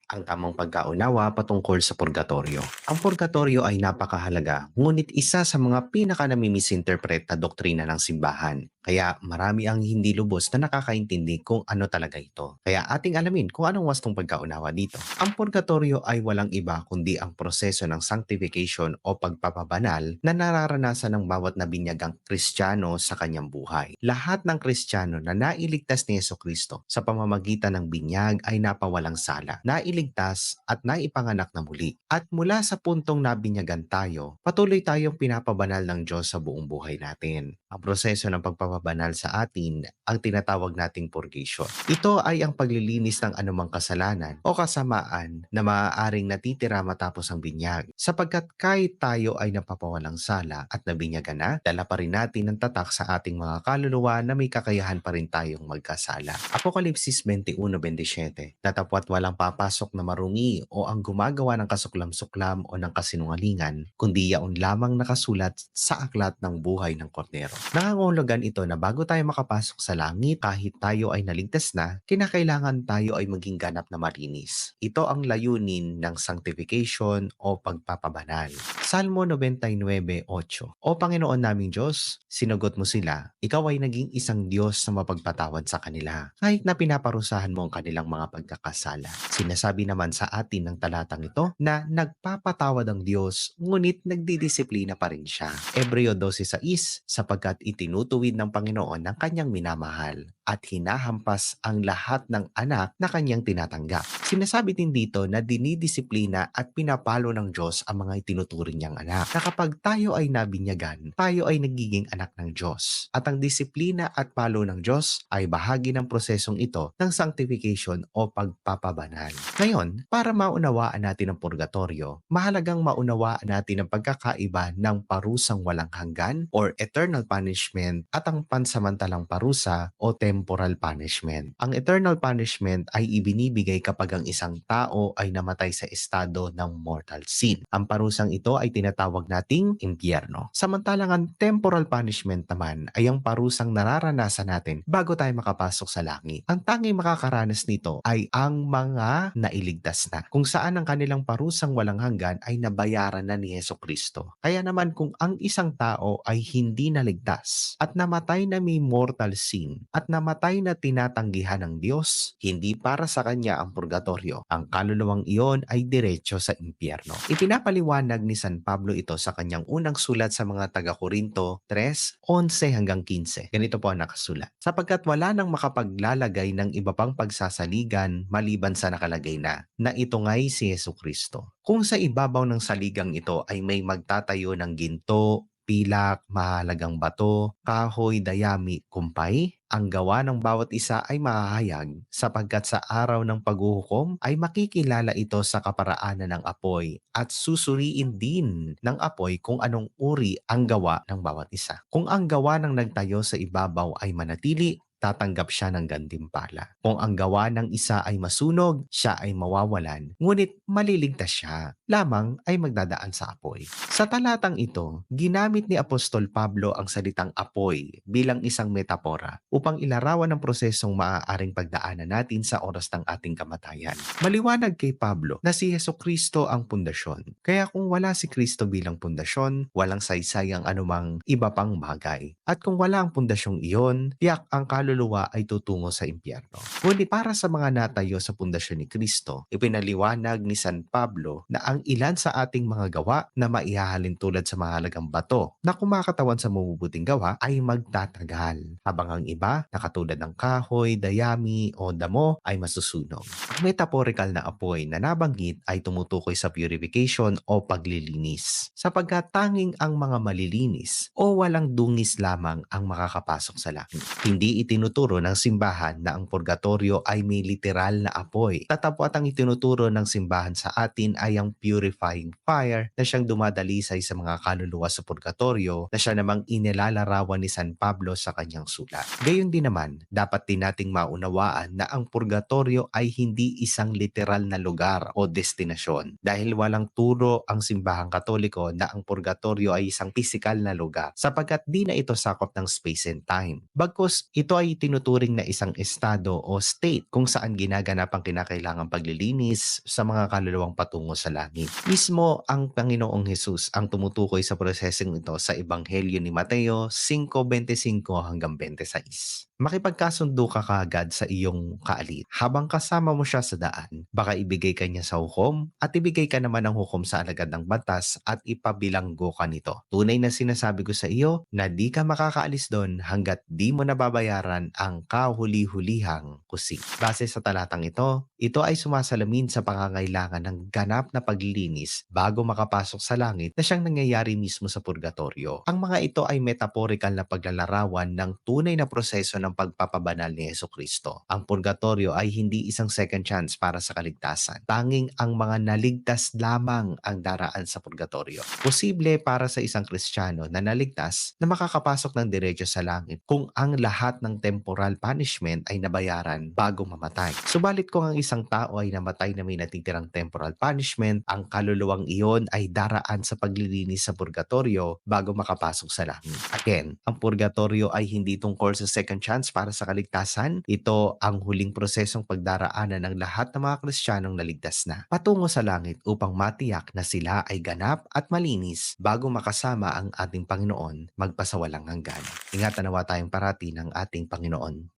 Ang tamang pagkaunawa patungkol sa purgatorio. Ang purgatorio ay napakahalaga, ngunit isa sa mga pinaka-namimisinterpret na doktrina ng simbahan. Kaya marami ang hindi lubos na nakakaintindi kung ano talaga ito. Kaya ating alamin kung anong wastong pagkaunawa dito. Ang purgatorio ay walang iba kundi ang proseso ng sanctification o pagpapabanal na nararanasan ng bawat nabinyagang Kristiyano sa kanyang buhay. Lahat ng Kristiyano na nailigtas ni Jesucristo sa pamamagitan ng binyag ay napawalang sala, nailigtas at naipanganak na muli. At mula sa puntong nabinyagan tayo, patuloy tayong pinapabanal ng Diyos sa buong buhay natin. Ang proseso ng pagpapabanal sa atin ang tinatawag nating purgation. Ito ay ang paglilinis ng anumang kasalanan o kasamaan na maaaring natitira matapos ang binyag. Sapagkat kahit tayo ay napapawalang sala at nabinyagan na, dala pa rin natin ang tatak sa ating mga kaluluwa na may kakayahan pa rin tayong magkasala. Apokalipsis 21:27. Datapwat walang papasok na marumi o ang gumagawa ng kasuklam-suklam o ng kasinungalingan, kundi yaon lamang nakasulat sa aklat ng buhay ng Kordero. Nangangahulugan ito na bago tayo makapasok sa langit, kahit tayo ay naligtas na, kinakailangan tayo ay maging ganap na malinis. Ito ang layunin ng sanctification o pagpapabanal. Salmo 99:8. O Panginoon naming Diyos, sinagot mo sila, ikaw ay naging isang Diyos na mapagpatawad sa kanila, kahit na pinaparusahan mo ang kanilang mga pagkakasala. Sinasabi naman sa atin ng talatang ito na nagpapatawad ang Diyos, ngunit nagdidisiplina pa rin siya. Hebreo 12:6, sapagkat itinutuwid ng Panginoon ang kanyang minamahal at hinahampas ang lahat ng anak na kanyang tinatanggap. Sinasabi din dito na dinidisiplina at pinapalo ng Diyos ang mga itinuturing niyang anak. Na kapag tayo ay nabinyagan, tayo ay nagiging anak ng Diyos. At ang disiplina at palo ng Diyos ay bahagi ng prosesong ito ng sanctification o pagpapabanal. Ngayon, para maunawaan natin ang purgatorio, mahalagang maunawaan natin ang pagkakaiba ng parusang walang hanggan or eternal punishment at ang pansamantalang parusa o temporal punishment. Ang eternal punishment ay ibinibigay kapag ang isang tao ay namatay sa estado ng mortal sin. Ang parusang ito ay tinatawag nating impyerno. Samantalang ang temporal punishment naman ay ang parusang nararanasan natin bago tayo makapasok sa langit. Ang tanging makakaranas nito ay ang mga nailigtas na, kung saan ang kanilang parusang walang hanggan ay nabayaran na ni Jesucristo. Kaya naman kung ang isang tao ay hindi naligtas at namatay na may mortal sin at namatay na tinatanggihan ng Diyos, hindi para sa kanya ang purgatorio. Ang kaluluwang iyon ay diretso sa impyerno. Ipinapaliwanag ni San Pablo ito sa kanyang unang sulat sa mga taga-Korinto 3:11-15. Ganito po ang nakasulat. Sapagkat wala nang makapaglalagay ng iba pang pagsasaligan maliban sa nakalagay na ito nga'y si Jesucristo. Kung sa ibabaw ng saligang ito ay may magtatayo ng ginto, pilak, mahalagang bato, kahoy, dayami, kumpay, ang gawa ng bawat isa ay mahahayag sapagkat sa araw ng paghuhukom ay makikilala ito sa kaparaanan ng apoy at susuriin din ng apoy kung anong uri ang gawa ng bawat isa. Kung ang gawa ng nagtayo sa ibabaw ay manatili, tatanggap siya ng gantimpala. Kung ang gawa ng isa ay masunog, siya ay mawawalan, ngunit maliligtas siya, lamang ay magdadaan sa apoy. Sa talatang ito, ginamit ni Apostol Pablo ang salitang apoy bilang isang metapora upang ilarawan ang prosesong maaaring pagdaanan natin sa oras ng ating kamatayan. Maliwanag kay Pablo na si Jesucristo ang pundasyon. Kaya kung wala si Kristo bilang pundasyon, walang saysay ang anumang iba pang bagay. At kung wala ang pundasyong iyon, tiyak ang kaluluwa ay tutungo sa impyerno. Ngunit para sa mga natayo sa pundasyon ni Kristo, ipinaliwanag ni San Pablo na ang ilan sa ating mga gawa na maihahalin tulad sa mahalagang bato na kumakatawan sa mabubuting gawa ay magtatagal, habang ang iba na katulad ng kahoy, dayami o damo ay masusunog. Ang metaphorical na apoy na nabanggit ay tumutukoy sa purification o paglilinis, sapagkat tanging ang mga malilinis o walang dungis lamang ang makakapasok sa langit. Hindi itinuturo ng simbahan na ang purgatorio ay may literal na apoy. Tatapwat ang itinuturo ng simbahan sa atin ay ang purifying fire na siyang dumadalisay sa mga kaluluwa sa purgatorio na siya namang inilalarawan ni San Pablo sa kanyang sulat. Gayon din naman, dapat din nating maunawaan na ang purgatorio ay hindi isang literal na lugar o destinasyon dahil walang turo ang simbahang Katoliko na ang purgatorio ay isang pisikal na lugar sapagkat di na ito sakop ng space and time. Bagkus ito ay ay tinuturing na isang estado o state kung saan ginaganap ang kinakailangang paglilinis sa mga kaluluwang patungo sa langit. Mismo ang Panginoong Hesus ang tumutukoy sa prosesong ito sa Ebanghelyo ni Mateo 5:25 hanggang 26. Makipagkasundo ka kaagad sa iyong kaalit. Habang kasama mo siya sa daan, baka ibigay ka niya sa hukom at ibigay ka naman ng hukom sa alagad ng batas at ipabilanggo ka nito. Tunay na sinasabi ko sa iyo na di ka makakaalis doon hanggat di mo nababayaran ang kahuli-hulihang kusig. Base sa talatang ito ay sumasalamin sa pangangailangan ng ganap na paglilinis bago makapasok sa langit na siyang nangyayari mismo sa purgatorio. Ang mga ito ay metaphorical na paglalarawan ng tunay na proseso ng pagpapabanal ni Jesucristo. Ang purgatorio ay hindi isang second chance para sa kaligtasan. Tanging ang mga naligtas lamang ang daraan sa purgatorio. Posible para sa isang Kristiyano na naligtas na makakapasok ng diretso sa langit kung ang lahat ng temporal punishment ay nabayaran bago mamatay. Subalit kung ang isang tao ay namatay na may natitirang temporal punishment, ang kaluluwang iyon ay daraan sa paglilinis sa purgatorio bago makapasok sa langit. Again, ang purgatorio ay hindi tungkol sa second chance para sa kaligtasan. Ito ang huling prosesong pagdaraanan ng lahat ng mga Kristiyanong naligtas na patungo sa langit upang matiyak na sila ay ganap at malinis bago makasama ang ating Panginoon magpasawalang hanggan. Ingatan nawa tayong parati ng ating Panginoon.